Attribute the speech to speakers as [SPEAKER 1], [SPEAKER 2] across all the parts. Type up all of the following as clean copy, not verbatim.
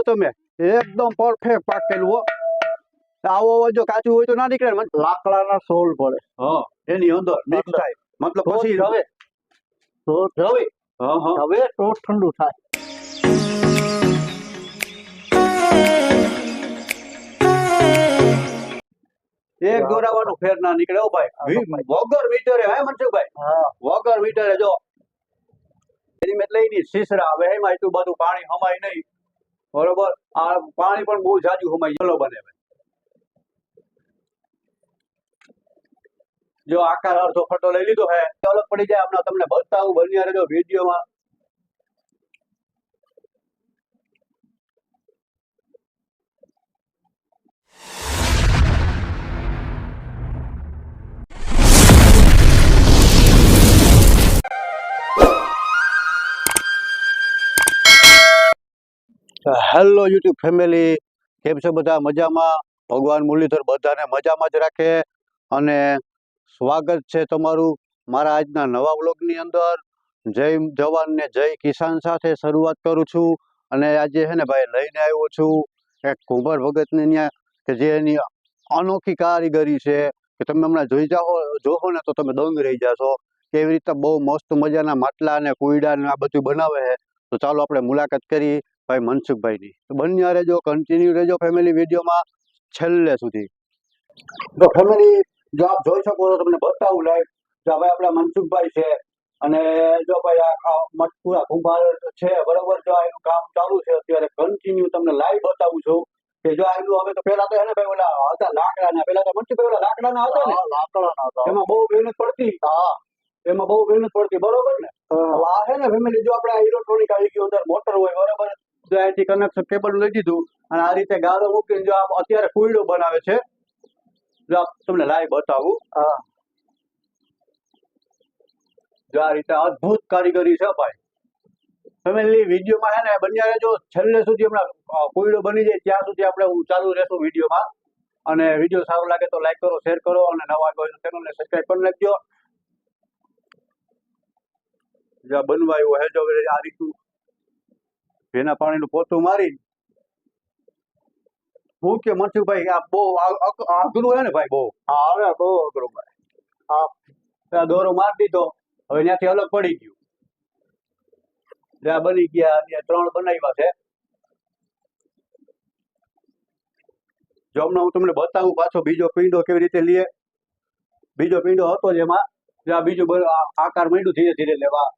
[SPEAKER 1] તમે એકદમ પરફેક્ટ પાકેલું હો. આવો જો કાચું હોય તો ના નીકળે ને.
[SPEAKER 2] લાકડાના સોલ પડે.
[SPEAKER 1] હા એની અંદર મિક્સ થાય મતલબ પછી
[SPEAKER 2] હવે તો હવે
[SPEAKER 1] હા હા
[SPEAKER 2] હવે તો ઠંડુ થાય.
[SPEAKER 1] એક દોરાવાનું ફેર ના નીકળે હો ભાઈ. વગર મીટરે હે મનસુખભાઈ,
[SPEAKER 2] હા
[SPEAKER 1] વગર મીટરે જો એની મેં લઈ સીસરા હવે એમાં એટલું બધું પાણી હમાય નહીં બરોબર. આ પાણી પણ બહુ જાજુ હમાય ચલો બને. જો આકાર અડધો ફટો લઈ લીધો હે અલગ પડી જાય હમણાં તમને બતાવું બન્યા રહેજો વિડીયોમાં. હેલો યુટ્યુબ ફેમિલી, કેમ છો બધા? મજામાં? ભગવાન મુરલીધર બધાને મજામાં જ રાખે. અને સ્વાગત છે તમારું મારા આજના નવા વ્લોગની અંદર. જય જવાન ને જય કિસાન સાથે શરૂઆત કરું છું. અને આજે છે ને ભાઈ લઈને આવ્યો છું એક કુંભાર ભગતને ત્યાં કે જે એની અનોખી કારીગરી છે કે તમે હમણાં જોશો ને તો તમે દંગ રહી જશો. કેવી રીતે બહુ મસ્ત મજાના માટલા ને કુયડા ને આ બધું બનાવે છે. તો ચાલો આપણે મુલાકાત કરી ભાઈ મનસુખભાઈની. તો બન્યા રહેજો, કન્ટિન્યુ રહેજો ફેમિલી વિડીયોમાં છેલ્લે સુધી. તો ફેમિલી જો આપ જોઈ શકો છો તમને બતાવું લાઈવ. જો ભાઈ આપણા મનસુખભાઈ છે અને જો ભાઈ આ મટકુરા કુંભાર છે બરોબર. જો એનું કામ ચાલુ છે અત્યારે કન્ટિન્યુ તમને લાઈવ બતાવું છું કે જો એનું હવે તો પેલા તો એને ભાઈ ઓલા હતા લાકડાના, પેલા તો મનસુખભાઈ ઓલા લાકડાના હતા ને,
[SPEAKER 2] લાકડાના હતા.
[SPEAKER 1] એમાં બહુ મહેનત પડતી. હા એમાં બહુ મહેનત પડતી બરોબર ને. આ છે ને ફેમિલી જો આપણે ઇલેક્ટ્રોનિક આવી ગયું અંદર મોટર હોય બરોબર. જો અહીંથી કનેક્શન કેબલ લઈ દીધું અને આ રીતે ગાળો મૂકીને જો અત્યારે કુયડો બનાવે છે. જો તમને લાઈવ બતાવું.
[SPEAKER 2] હા
[SPEAKER 1] જો આ રીતે અદ્ભુત કારીગરી છે ભાઈ. ફેમિલી વિડીયોમાં છે ને બન્યા રહેજો છેલ્લે સુધી. હમણાં કુયડો બની જાય ત્યાં સુધી આપણે ચાલુ રહેશું વિડીયોમાં. અને વિડીયો સારો લાગે તો લાઈક કરો, શેર કરો અને નવા હોય તો ચેનલને સબસ્ક્રાઈબ કરી નાખજો. જ્યાં બનવા આવ્યો હે જો આ રીતનું ભેના પાણીનું પોતું મારી હું કે મનસુખભાઈ આ બહુ અઘરું હે ને ભાઈ બહુ.
[SPEAKER 2] હા હવે બહુ અઘરું ભાઈ.
[SPEAKER 1] હા દોરો મારી દીધો હવે ત્યાંથી અલગ પડી ગયું. જ્યાં બની ગયા ત્યાં 3 બનાવ્યા છે. જો હમણાં હું તમને બતાવું પાછો બીજો પીંડો કેવી રીતે લે. બીજો પીંડો હતો જેમાં જ્યાં બીજું આકાર માંડ્યું ધીરે ધીરે લેવા.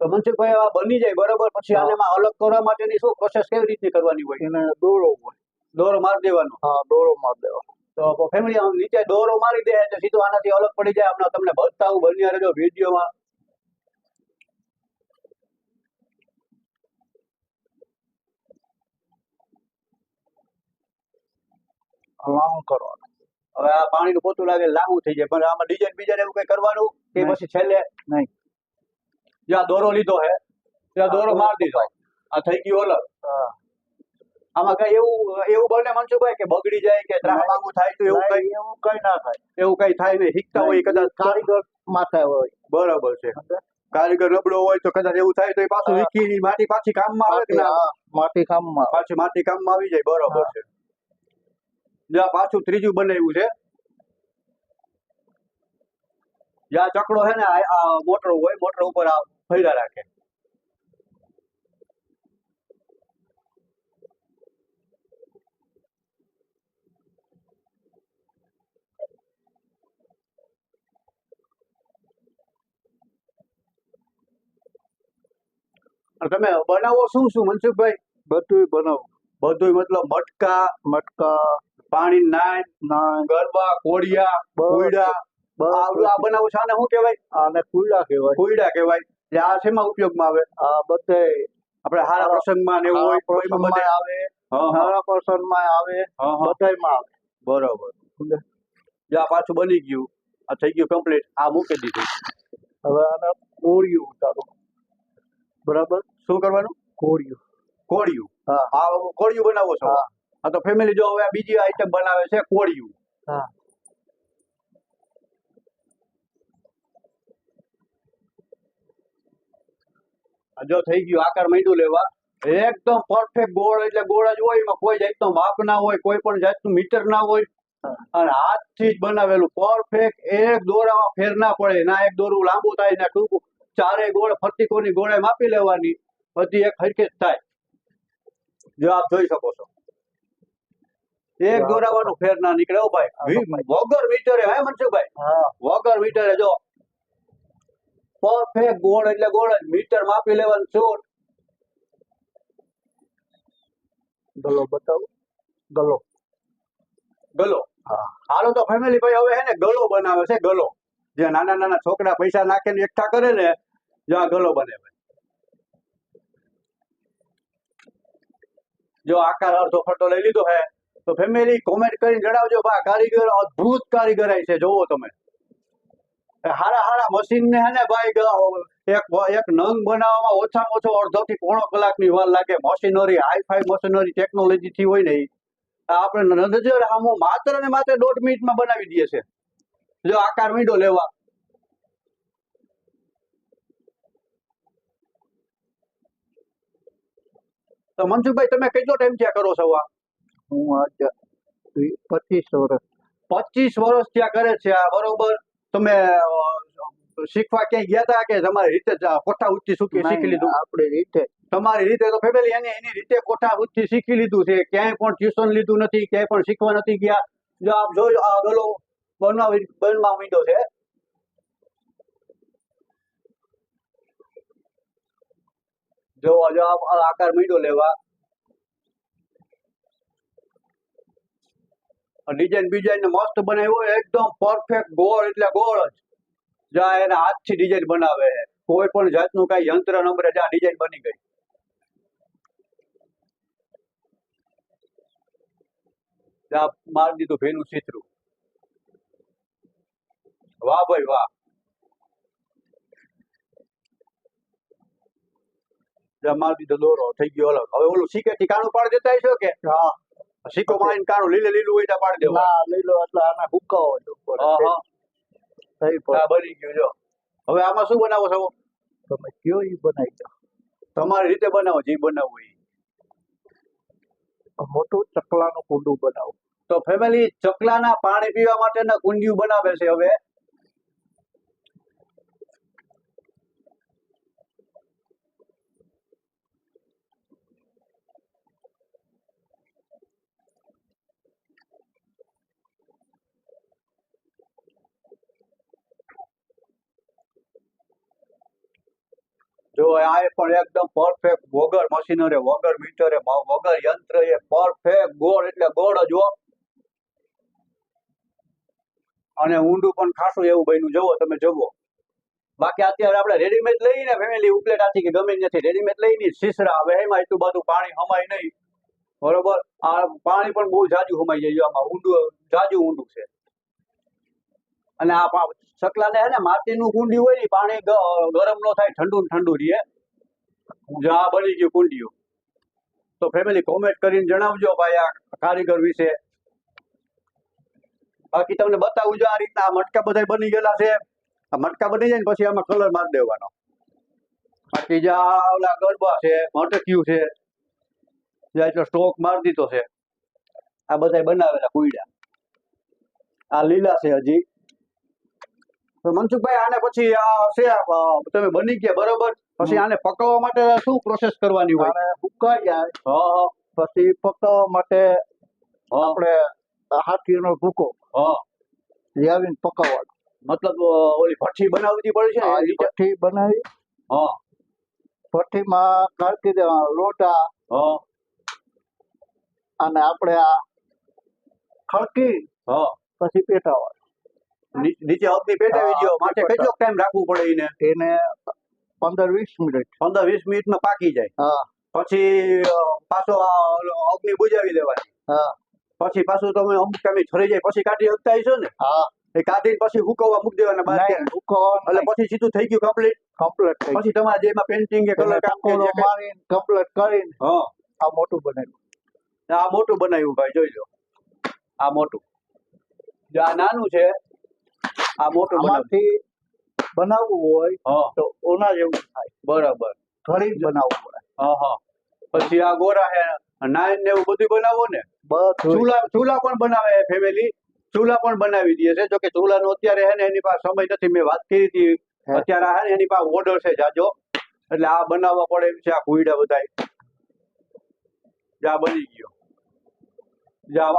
[SPEAKER 1] તો મનસુખભાઈ આ બની જાય બરોબર પછી આનેમાં અલગ કરવા માટેની શું પ્રોસેસ કેવી રીતની કરવાની હોય?
[SPEAKER 2] એને દોરો હોય.
[SPEAKER 1] દોરો મારી દેવાનો.
[SPEAKER 2] હા દોરો મારી દેવાનો.
[SPEAKER 1] તો ફેમિલી નીચે દોરો મારી દે એટલે સીધું આનાથી અલગ પડી જાય. હમણાં તમને બતાવું બન્યા રહેજો વિડીયોમાં.
[SPEAKER 2] લાંબુ કરવાનું.
[SPEAKER 1] હવે આ પાણીનું પોતું લાગે લાંબુ થઈ જાય પણ આમાં ડિઝાઇન બીજાને એવું કઈ કરવાનું કે પછી છેલ્લે
[SPEAKER 2] નહીં.
[SPEAKER 1] જ્યાં દોરો લીધો હે ત્યાં દોરો મારી દીધો. આ થઈ ગયું અલગ. આમાં કઈ એવું બને મનસુખભાઈ કે બગડી જાય કે લાંબુ થાય તો એવું કઈ
[SPEAKER 2] ના થાય.
[SPEAKER 1] એવું કઈ થાય નહીં. શીખતા હોય કદાચ
[SPEAKER 2] કારીગર માથે હોય.
[SPEAKER 1] બરાબર છે. કારીગર નબળો હોય તો કદાચ એવું થાય તો એ પાછું વીખી માટી પાછી કામમાં આવે કે ના?
[SPEAKER 2] માટી કામમાં
[SPEAKER 1] પાછી માટી કામમાં આવી જાય. બરાબર છે. જ્યાં પાછું ત્રીજું બનાવ્યું છે જ્યાં ચકડો છે ને આ મોટર હોય મોટર ઉપર આ ફર્યા રાખે. તમે બનાવો શું શું મનસુખભાઈ?
[SPEAKER 2] બધું બનાવું.
[SPEAKER 1] બધું મતલબ
[SPEAKER 2] મટકા
[SPEAKER 1] પાણી નાન ગરબા કોડિયા કુયડા આ બનાવો છો. આને શું કહેવાય?
[SPEAKER 2] આને કુયડા કહેવાય.
[SPEAKER 1] કુયડા કહેવાય. એટલે આ શેમાં ઉપયોગમાં આવે?
[SPEAKER 2] આ બધે
[SPEAKER 1] આપણે હારા પ્રસંગમાં ને એવું હોય
[SPEAKER 2] પ્રસંગમાં આવે, નાના પ્રસંગમાં આવે, બધાયમાં આવે.
[SPEAKER 1] બરોબર. જો આ પાછું બની ગયું, આ થઈ ગયું કમ્પ્લીટ, આ મૂકી દીધું.
[SPEAKER 2] હવે આને કોળિયું ઉતારો. બરાબર.
[SPEAKER 1] શું કરવાનું?
[SPEAKER 2] કોળિયું.
[SPEAKER 1] કોળિયું.
[SPEAKER 2] હા.
[SPEAKER 1] આ કોળિયું બનાવો છો?
[SPEAKER 2] હા.
[SPEAKER 1] હા તો ફેમિલી જો હવે બીજી આઈટમ બનાવે છે કોળિયું.
[SPEAKER 2] હા.
[SPEAKER 1] જો થઈ ગયું, આકાર માંડ્યું લેવા, એકદમ પરફેક્ટ ગોળ, એટલે ગોળ જ હોય, એમાં કોઈ જાતનો માપ ના હોય, કોઈ પણ જાતનું મીટર ના હોય, અને હાથથી જ બનાવેલું પરફેક્ટ. એક દોરામાં ફેર ના પડે, ના એક દોરું લાંબુ થાય ના ટૂંકું. ચારે ગોળ ફરતીકોની ગોળે માપી લેવાની, બધી એક હરખી જ થાય. જો આપ જોઈ શકો છો, એક દોરાવાનું ફેર ના નીકળે. ઓ ભાઈ, વગર મીટરે. હે મનસુખભાઈ?
[SPEAKER 2] હા.
[SPEAKER 1] વગર મીટરે જો પરફેક્ટ ગોળ એટલે ગોળ જ, મીટર માપી લેવાનું. છૂટ.
[SPEAKER 2] ગલો બતાવો. ગલો.
[SPEAKER 1] ગલો.
[SPEAKER 2] હા.
[SPEAKER 1] હાલો તો ફેમિલી ભાઈ હવે હે ને ગલો બનાવે છે. ગલો જે નાના નાના છોકરા પૈસા નાખીને એકઠા કરે ને, જો આ ગલો બને. જો આકાર અડધો ફરતો લઈ લીધો હે તો ફેમિલી કોમેન્ટ કરીને જણાવજો. બા કારીગર અદ્ભુત કારીગરાઈ છે. જોવો તમે, હારા હારા મશીન ને હે ને ભાઈ, એક નંગ બનાવવામાં ઓછામાં ઓછો અડધો થી પોણો કલાકની વાર લાગે. મશીનરી હાઈફાઈ મશીનરી ટેકનોલોજી થી હોય ને, આપણે નજર આમો માત્ર ને માત્ર 1.5 મિનિટમાં બનાવી દઈએ છે. જો આકાર મીંડો લેવા, તો મનસુખભાઈ તમે કેટલો ટાઈમ ત્યાં કરો છો? આ
[SPEAKER 2] હું આજે 25 વર્ષ.
[SPEAKER 1] 25 વર્ષ ત્યાં કરે છે આ, બરોબર. તમે શીખવા ક્યાંય ગયા હતા કે તમારી રીતે જ કોઠા ઉચ્ચી શીખી લીધું?
[SPEAKER 2] આપણી રીતે.
[SPEAKER 1] તમારી રીતે. તો ફેમિલી એની રીતે કોઠા ઉચ્ચી શીખી લીધું છે, ક્યાંય પણ ટ્યુશન લીધું નથી, ક્યાંય પણ શીખવા નથી ગયા. જો આપ જોજો, આ ગલો બનવા માંડ્યો છે. જો આકાર માંડ્યો લેવા, ડિઝાઇન બીજાઇન મસ્ત બનાવ્યો, એકદમ પરફેક્ટ ગોળ એટલે ગોળ જ. જા એના હાથથી ડિઝાઇન બનાવે છે, કોઈ પણ જાતનું કઈ યંત્ર નંબરે જા ડિઝાઇન બની ગઈ. મારી દીધું ભેનું ચિત્રું. વાહ ભાઈ વાહ. મારી દીધો દોરો, થઈ ગયો અલગ. હવે ઓલું શીકે ઠીકાણું પાડી દેતા હશો કે?
[SPEAKER 2] હા.
[SPEAKER 1] શીકો મારીને કાણું લીલું હોય ત્યાં પાડી દેવા.
[SPEAKER 2] ના, લીલો એટલે આને હુકાવો જો.
[SPEAKER 1] બની ગયું. જો હવે આમાં શું બનાવો છો?
[SPEAKER 2] તમે કયો ઈ બનાવી દો.
[SPEAKER 1] તમારી રીતે બનાવો, જે બનાવવું એ.
[SPEAKER 2] મોટું ચકલાનું કુંડું બનાવો.
[SPEAKER 1] તો ફેમિલી ચકલાના પાણી પીવા માટેના કુંડિયું બનાવે છે. હવે જો આ પણ એકદમ પરફેક્ટ, વગર મશીનરે, વગર મીટરે, વગર યંત્ર, એ પરફેક્ટ ગોળ એટલે ગોળ જ હો. અને ઊંડું પણ ખાસું એવું બન્યું. જુઓ તમે, જુઓ. બાકી અત્યારે આપણે રેડીમેડ લઈને ફેમિલી ઉપલેટાથી કે ગમે ત્યાંથી રેડીમેડ લઈને શીસરા, હવે એમાં એટલું બધું પાણી હમાય નહીં, બરોબર. આ પાણી પણ બહુ જાજુ હમાઈ જાય. આમાં ઊંડું, જાજુ ઊંડું છે. અને આ ચકલાને હે ને માટીનું કુંડી હોય ને, પાણી ગરમ ન થાય, ઠંડુ ઠંડુ રહે. જો આ બની ગયું કુંડિયું. તો ફેમિલી કોમેન્ટ કરીને જણાવજો ભાઈ આ કારીગર વિશે. બાકી તમને બતાવું જો, આ રીતના આ મટકા બધા બની ગયેલા છે. આ મટકા બની જાય ને પછી આમાં કલર મારી દેવાનો. બાકી જે ઓલા ગરબા છે, મટકિયું છે, જે એટલો સ્ટોક મારી દીધો છે. આ બધા બનાવેલા કુઈડા, આ લીલા છે હજી. તો મનસુખભાઈ આને પછી આ છે, તમે બની ગયા બરોબર, પછી આને પકાવવા માટે શું પ્રોસેસ કરવાની હોય?
[SPEAKER 2] આને સુકાઈ જાય પછી પકાવવા માટે આપણે હાથીનો ભૂકો લાવીને પકાવવાનો. મતલબ
[SPEAKER 1] ઓલી ભઠ્ઠી બનાવવી પડે છે.
[SPEAKER 2] ભઠ્ઠી બનાવી, ભઠ્ઠીમાં નાખી દેવાનો લોટા, અને આપણે આ ખડકી પછી પેટાવાનું.
[SPEAKER 1] નીચે અગ્નિ પેટાવી દો. માટે કેટલો ટાઈમ રાખવું પડે
[SPEAKER 2] એને? 15-20 મિનિટ.
[SPEAKER 1] 15-20 મિનિટમાં પાકી જાય. પછી પાછો અગ્નિ બુજાવી દેવાની. પછી પાછું તમે અમુક ટાઈમે ઠરી જાય પછી કાઢી શકતા હશો ને?
[SPEAKER 2] હા
[SPEAKER 1] એ કાઢીને પછી હુકવવા મૂકી દેવાના બહાર
[SPEAKER 2] નહીં
[SPEAKER 1] ક્યાંક.
[SPEAKER 2] સુકવવાનું
[SPEAKER 1] એટલે પછી સીધું થઈ ગયું કમ્પ્લીટ.
[SPEAKER 2] કમ્પ્લીટ થઈ
[SPEAKER 1] પછી તમારે જે એમાં પેન્ટિંગ કે કલર કામ કે જે કંઈ-
[SPEAKER 2] મારીને કમ્પ્લીટ કરીને
[SPEAKER 1] હા
[SPEAKER 2] આ મોટું બનાવ્યું.
[SPEAKER 1] આ મોટું બનાવ્યું ભાઈ, જોઈ લો આ મોટું. જો આ નાનું છે, આ મોટું બનાવ્યું.
[SPEAKER 2] આમાંથી બનાવવું હોય
[SPEAKER 1] હા
[SPEAKER 2] તો ઓના જેવું થાય,
[SPEAKER 1] બરાબર.
[SPEAKER 2] ઘડી જ બનાવવું પડે
[SPEAKER 1] હા હા. પછી આ ગોરા હે નાઈન ને એવું બધું બનાવો ને.
[SPEAKER 2] બધું.
[SPEAKER 1] ચૂલા પણ બનાવે ફેમિલી, ચૂલા પણ બનાવી દે છે. જો કે ચૂલાનો અત્યારે હે ને એની પાસે સમય નથી, મેં વાત કરી હતી. અત્યારે આ હે ને એની પાસે ઓર્ડર છે જાજો, એટલે આ બનાવવા પડે એમ છે. આ કુઈડા બધાય જા બની ગયો. જા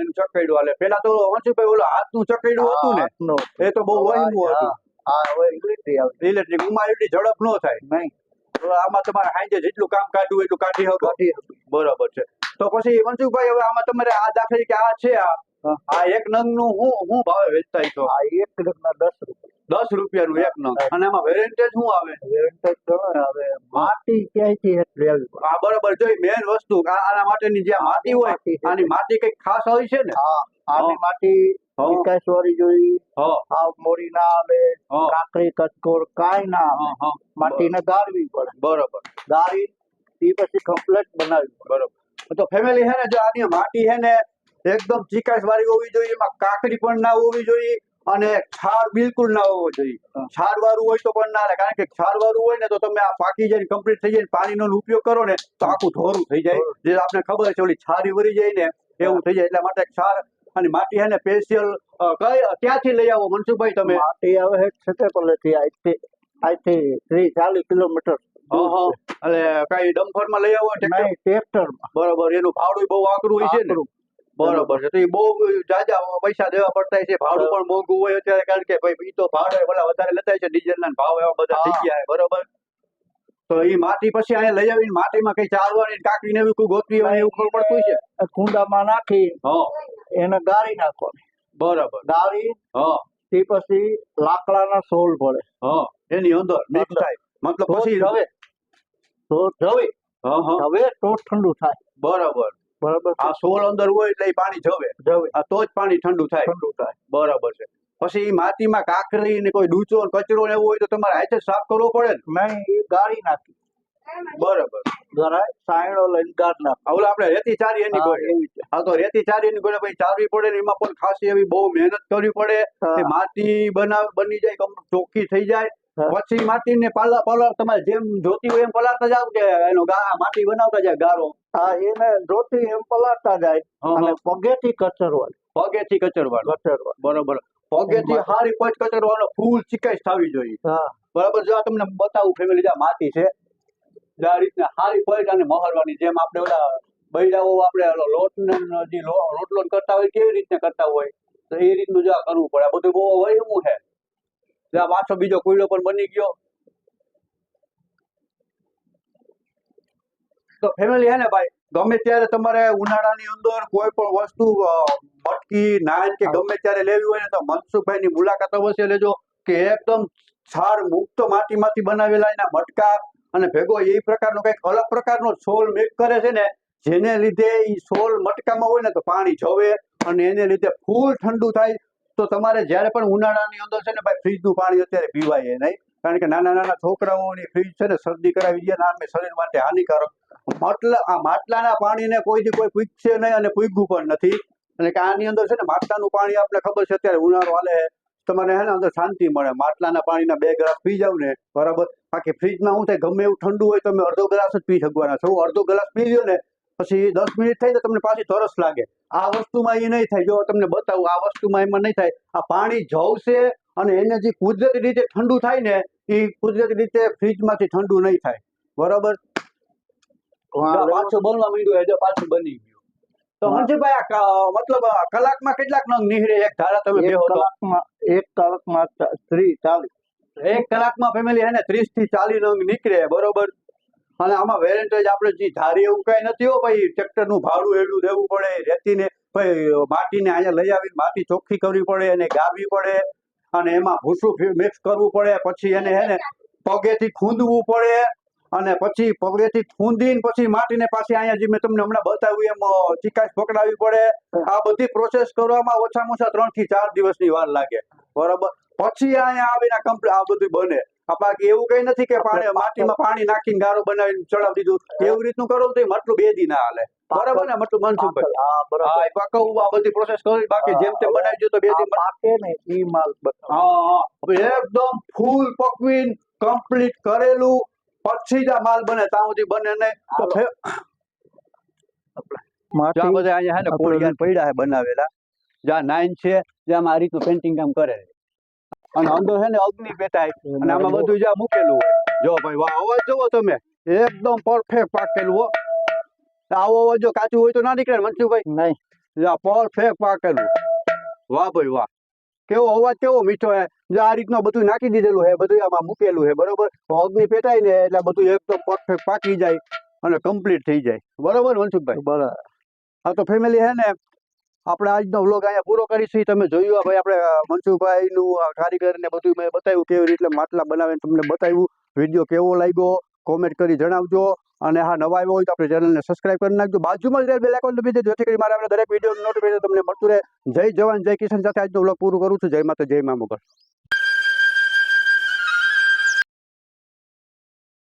[SPEAKER 1] એનું ચકેડું હાલે. પેલા તો હંસુભાઈ ઓલો હાથનું ચકેડું હતું ને,
[SPEAKER 2] હાથનું.
[SPEAKER 1] એ તો બહુ વહીમું હતું.
[SPEAKER 2] હા હવે ઇલેક્ટ્રિક આવે
[SPEAKER 1] ઇલેક્ટ્રિક ઉમાં એટલી ઝડપ ન થાય.
[SPEAKER 2] નહીં
[SPEAKER 1] તો આમાં તમારે હાંજે જેટલું કામ કાઢવું એટલું કાઢી શકો.
[SPEAKER 2] કાઢી શકું.
[SPEAKER 1] બરાબર છે. તો પછી મનસુખભાઈ હવે આમાં તમારે આ દાખલા કે આ છે આ એક નંગ નું હું ભાવે વેચતા છો?
[SPEAKER 2] આ એક કિલોના 10 રૂપિયા.
[SPEAKER 1] 10 રૂપિયાનું એક નંગ. અને આમાં વેરેન્ટેજ શું આવે?
[SPEAKER 2] વેરંટેજ ગણો હવે માટી ક્યાંયથી લેવી પડે.
[SPEAKER 1] આ બરાબર જો મેન વસ્તુ આના માટેની જે માટી હોય, આની માટી કઈક ખાસ હોય છે ને?
[SPEAKER 2] હા આની માટી
[SPEAKER 1] હા.
[SPEAKER 2] વિકાસવાળી જોઈ,
[SPEAKER 1] હા
[SPEAKER 2] આવ મોરી ના આવે,
[SPEAKER 1] હા.
[SPEAKER 2] કાકડી કચકોર કાંઈ ના આવે.
[SPEAKER 1] હા
[SPEAKER 2] માટીને ગાળવી પડે,
[SPEAKER 1] બરાબર
[SPEAKER 2] ગાળી એ પછી કમ્પ્લીટ બનાવવી પડે.
[SPEAKER 1] બરાબર. તો ફેમિલી હે ને, જો આની માટી હે ને એકદમ ચીકાશ વાળી હોવી જોઈએ, એમાં કાકડી પણ ના હોવી જોઈએ, અને છાર બિલકુલ ના હોવો જોઈએ. છાર વાળું હોય તો પણ ના હાલે, કારણ કે છાર વાળું હોય ને તો તમે આ પાકી જાય કમ્પ્લીટ થઈ જાય, પાણીનો ઉપયોગ કરો ને તો આખું ધોરું થઈ જાય. જે આપણે ખબર છે ઓલી છારી વળી જાય ને એવું થઈ જાય. એટલા માટે છાર અને માટી હે ને સ્પેશિયલ ક્યાંથી લઈ આવો મનસુખભાઈ તમે?
[SPEAKER 2] માટી આવે છે છેટેપલ્લેથી, આજથી 30-40 કિલોમીટર દૂર છે.
[SPEAKER 1] એટલે કઈ ડમ્ફરમાં લઈ આવો ટ્રેક્ટર?
[SPEAKER 2] નહીં ટ્રેક્ટરમાં.
[SPEAKER 1] બરોબર. એનું ભાડું બહુ આકરું હોય છે ને?
[SPEAKER 2] આકરું.
[SPEAKER 1] બરોબર છે. તો એ બહુ જાજા પૈસા દેવા પડતા છે, ભાડું પણ મોંઘું હોય અત્યારે, કારણ કે ભાઈ ઈ તો ભાડે ઓલા વધારે લેતા છે, ડીઝલ ના ભાવ એવા બધા થઈ ગયા છે. બરોબર. તો એ માટી પછી અહીંયા લઈ આવીને માટીમાં કઈ ચારવાની કાકડી ને એવું કોઈ ગોતવી હોય એવું ખબર પડતું છે?
[SPEAKER 2] કુંડામાં નાખી
[SPEAKER 1] હા
[SPEAKER 2] એને ગાળી નાખવાની.
[SPEAKER 1] બરાબર.
[SPEAKER 2] ગાળી
[SPEAKER 1] હા
[SPEAKER 2] તે પછી લાકડાના સોલ પડે,
[SPEAKER 1] હા એની અંદર મિક્સ
[SPEAKER 2] અંદર.
[SPEAKER 1] થાય, મતલબ
[SPEAKER 2] તો
[SPEAKER 1] પછી
[SPEAKER 2] જવે તો જવે
[SPEAKER 1] હા હા
[SPEAKER 2] હવે તો ઠંડુ થાય.
[SPEAKER 1] બરાબર.
[SPEAKER 2] બરાબર છે?
[SPEAKER 1] આ સોલ અંદર હોય એટલે એ પાણી જવે,
[SPEAKER 2] જવે
[SPEAKER 1] આ તો જ પાણી ઠંડુ થાય.
[SPEAKER 2] ઠંડુ થાય.
[SPEAKER 1] બરાબર છે. પછી ઈ માટીમાં કાકરી ને કોઈ ડૂચો ને કચરો ને એવું હોય તો તમારે હાથે સાફ કરવો પડે ને?
[SPEAKER 2] નહીં એ ગાળી નાખી.
[SPEAKER 1] બરાબર.
[SPEAKER 2] ગરાય સાયણો લઈને ગાળ નાખી.
[SPEAKER 1] ઓલા આપણે રેતી ચારી એની
[SPEAKER 2] હા,
[SPEAKER 1] ગોળે.
[SPEAKER 2] એવી છે.
[SPEAKER 1] હા તો રેતી ચારી એની ગોળે પછી ચારવી પડે ને એમાં પણ ખાસી એવી બહુ મહેનત કરવી પડે.
[SPEAKER 2] હા.
[SPEAKER 1] કે માટી બની જાય ચોખ્ખી થઈ જાય.
[SPEAKER 2] હા.
[SPEAKER 1] પછી માટીને પાલા તમારે જેમ જોતી હોય એમ પલાળતા જાવ કે એનો માટી બનાવતા જાય ગારો?
[SPEAKER 2] હા એને જોતી એમ પલાળતા જાય
[SPEAKER 1] હા,
[SPEAKER 2] અને
[SPEAKER 1] હા.
[SPEAKER 2] પગેથી કચરવાનું.
[SPEAKER 1] પગેથી કચરવાનું.
[SPEAKER 2] કચરવાનું.
[SPEAKER 1] બરોબર. પગેથી હારી પચ કચરવાનો, ફૂલ ચીકાશ થવી જોઈએ.
[SPEAKER 2] હા
[SPEAKER 1] બરાબર. જો આ તમને બતાવું ફેમિલી, આ માટી છે, આ રીતના હારી પચ અને મહરવાની, જેમ આપણે ઓલા બૈરાઓ આપણે રોટલો કરતા હોય કેવી રીતના કરતા હોય, તો એ રીતનું જો આ કરવું પડે. આ બધું બહુ વહેમું છે. આ પાછો બીજો કુઈડો પણ બની ગયો. તો ફેમિલી હે ને ભાઈ, ગમે ત્યારે તમારે ઉનાળાની અંદર કોઈ પણ વસ્તુ મટકી નાન કે ગમે ત્યારે લેવી હોય ને તો મનસુખભાઈ ની મુલાકાત અવશ્ય લેજો. કે એકદમ છાર મુક્ત માટીમાંથી બનાવેલા એના મટકા, અને ભેગો એ પ્રકારનો કઈક અલગ પ્રકારનો સોલ મેક કરે છે ને, જેને લીધે એ સોલ મટકામાં હોય ને તો પાણી જવે અને એને લીધે ફૂલ ઠંડુ થાય. તો તમારે જ્યારે પણ ઉનાળાની અંદર છે ને ભાઈ, ફ્રીજનું પાણી અત્યારે પીવાય નહીં, કારણ કે નાના નાના છોકરાઓની ફ્રીજ છે ને શરદી કરાવી દે ને, આ શરીર માટે હાનિકારક. માટલાના પાણીને કોઈ પૂછશે નહીં અને પૂછ્યું પણ નથી. અને કે આની અંદર છે ને માટલાનું પાણી આપણે ખબર છે અત્યારે ઉનાળો હાલે, તમારે હે ને અંદર શાંતિ મળે. માટલાના પાણીના 2 ગ્લાસ પી જાવ ને, બરાબર. બાકી ફ્રીજમાં શું થાય, ગમે એવું ઠંડુ હોય તમે અડધો ગ્લાસ જ પી શકવાના છો. અડધો ગ્લાસ પી લ્યો ને પછી 10 મિનિટ થાય તો તમને પાછી તરસ લાગે. આ વસ્તુમાં એ નહીં થાય. જો તમને બતાવું, આ વસ્તુમાં એમાં નહીં થાય. આ પાણી જવશે અને એને જે કુદરતી રીતે ઠંડુ થાય ને, એ કુદરતી રીતે ફ્રીજમાંથી ઠંડુ નહીં થાય. બરાબર. પાછું બનવા માંડ્યું, જો પાછું બની ગયું. તો મનસુખભાઈ મતલબ કલાકમાં કેટલાક નંગ નીકળે એક ધારા તમે બેહો તો?
[SPEAKER 2] એક કલાકમાં 30-40.
[SPEAKER 1] એક કલાકમાં ફેમિલી હે ને 30 થી 40 નંગ નીકળે. બરોબર. અને આમાં વેરેન્ટેજ આપણે જે ધારી એવું કઈ નથી હો ભાઈ. ટ્રેક્ટરનું ભાડું એટલું દેવું પડે, રેતીને ભાઈ માટીને અહીંયા લઈ આવીને માટી ચોખ્ખી કરવી પડે, એને ગાળવી પડે, અને એમાં ભૂસું મિક્સ કરવું પડે, પછી એને હે ને પગેથી ખૂંદવું પડે, અને પછી પગલેથી ફૂંદીને પછી માટીને પાછી અહીંયા જે મેં તમને હમણાં બતાવ્યું એમ ચીકાશ પકડાવી પડે. આ બધી પ્રોસેસ કરવામાં ઓછામાં ઓછા 3 થી 4 દિવસની વાર લાગે, બરોબર. પછી અહીંયા આવીને કમ્પ્લીટ આ બધું બને. બાકી એવું કઈ નથી કે માટીમાં પાણી નાખીને ગારો બનાવીને ચડાવી દીધું, એવું રીતનું કરો તો મતલબ 2 દી ના હાલે, બરાબર ને મતલબ મનસુખભાઈ?
[SPEAKER 2] હા બરાબર.
[SPEAKER 1] હા, એ પકવવું આ બધી પ્રોસેસ કરી, બાકી જેમ તેમ બનાવી દો તો 2 દી.
[SPEAKER 2] પાકે ને ઈ માલ બતાવો.
[SPEAKER 1] હા, હવે એકદમ ફૂલ પકવીને કમ્પ્લીટ કરેલું પછી જ આ માલ બને, ત્યાં સુધી બને નહીં. તો
[SPEAKER 2] માટી
[SPEAKER 1] જ્યાં બધા અહીંયા હે ને કોળિયાર પડ્યા છે બનાવેલા, જ્યાં 9 છે જ્યાં આ રીતનું પેન્ટિંગ કામ કરે છે. અને અંદર છે ને અગ્નિ પેટાય અને આમાં બધું જ્યાં મૂકેલું હોય. જો ભાઈ વાહ, અવાજ જોવો તમે, એકદમ પરફેક્ટ પાકેલું હો. આવો અવાજ જો કાચું હોય તો ના નીકળે મનસુખભાઈ?
[SPEAKER 2] નહીં.
[SPEAKER 1] પરફેક્ટ પાકેલું. વાહ ભાઈ વાહ, કેવો અવાજ, કેવો મીઠો હે. જો આ રીતનું બધું નાખી દીધેલું છે, બધું આમાં મૂકેલું છે, બરોબર. અગ્નિ પેટાય ને એટલે બધું એકદમ પરફેક્ટ પાકી જાય અને કમ્પ્લીટ થઈ જાય, બરોબર મનસુખભાઈ?
[SPEAKER 2] બરાબર.
[SPEAKER 1] હા તો ફેમિલી હે ને, આપણે આજનો વ્લોગ અહીંયા પૂરો કરીશું. તમે જોયું ભાઈ આપણે મનસુખભાઈનું કારીગર ને બધું મેં બતાવ્યું કેવી રીતે માટલા બનાવીને તમને બતાવ્યું. વિડીયો કેવો લાગ્યો કોમેન્ટ કરી જણાવજો. અને હા, નવા આવ્યો હોય તો આપણે ચેનલને સબસ્ક્રાઇબ કરી નાખજો. બાજુમાં જ બેલ આઇકોન દબાવી દેજો, જેથી કરી મારા દરેક વિડીયોનું નોટિફિકેશન તમને મળતું રહે. જય જવાન જય કિસાન સાથે આજનો વ્લોગ પૂરું કરું છું. જય માતા જય મા મોગલ.